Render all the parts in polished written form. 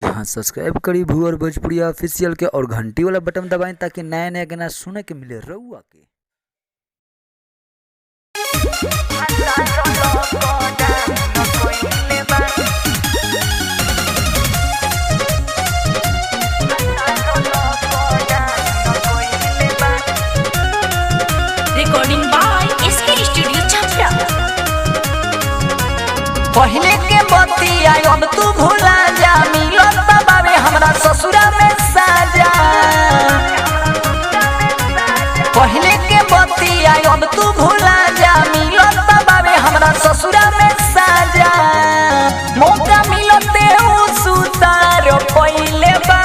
हाँ, सब्सक्राइब करी भूअर भोजपुरिया ऑफिशियल के और घंटी वाला बटन दबाएं ताकि नया नया गाना सुने के मिले रहुआ के। Recording by SK studio Chhapra. पहले के बतिया अब तू भूला जा, मिलत बाबे हमरा ससुरा में साजा। पहले के बतिया अब तू भूला जा, मिलत बाबे हमरा ससुरा में साजा। मौका मिलते उ सुतार पहिले बा,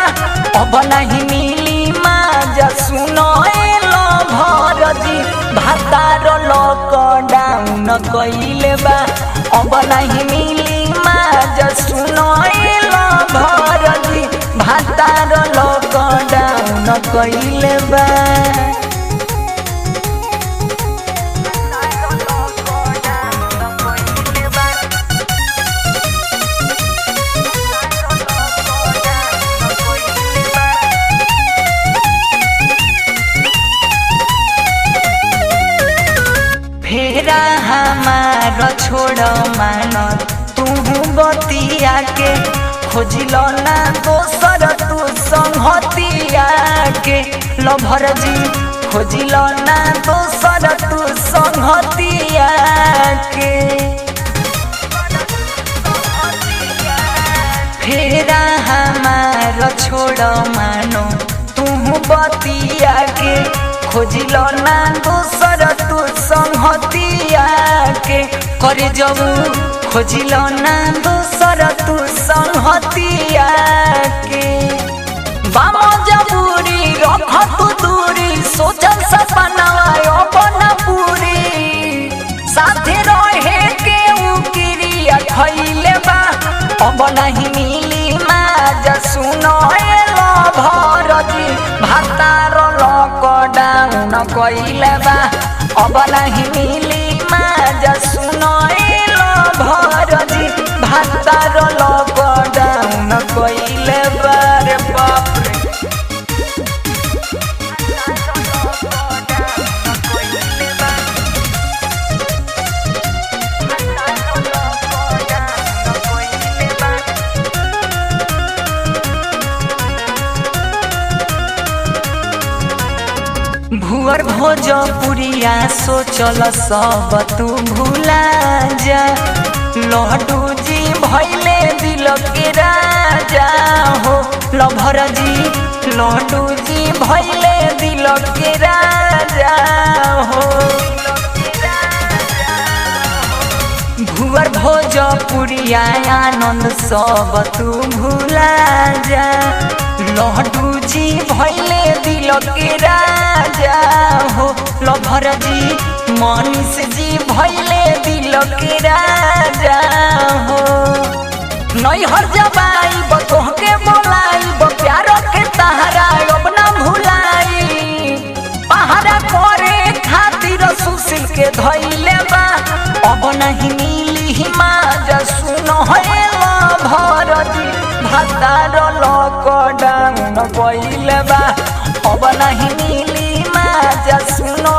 अब नहीं मिली माजा। सुनो एलो भरजी भातार लॉकडाउन कइले बा, अब नहीं मिली माजा। सुनो एलो भरजी भातार लॉकडाउन कइले बा। फेरा हमारा छोड़ मानत तू बतिया के, खोजिल ना दोसर तू संगतिया के। लभर जी खोजिल ना दोसर तू संगतिया के। फेरा हमारा छोड़ मानो तू बतिया के, खोजिल ना दोसर तू संगतिया के। करे जबू खोजिल ना दोसर तू संगतिया के। बामो जबूरी रख तू दूरी, सोचल सपनावा अपन पूरी। साथे रहे के उकिरिया खइले बा, अब नहीं मिली माजा। सुनो एलो भरजी भातार लॉकडाउन कइले बा, अब नहीं मिली माजा। सुनो एलो भरजी भातार लॉकडाउन कइले बा। रे बाप रे भुअर भोजपुरिया सोचल सब तू भूला जा। लड्डू जी भैले दिल के राजा हो। लभर जी लड्डू जी भैले दिल के राजा हो। भुअर भोजपुरिया आनंद सब तू भूला जा। लड्डू जी भैले दिल के राजा हो। लभर जी मनीष जी भैले दिल के राजा हो। नैहर जबाई तोहके बोलाई, प्यार के तहरा अब ना भुलाई। पहाड़ा करे खातिर सुशील के धैले बा, अब नहीं मिली माजा। सुनो हेलो भरजी भातार लॉकडाउन कइले बा, अब नहीं मिली माजा। सुनो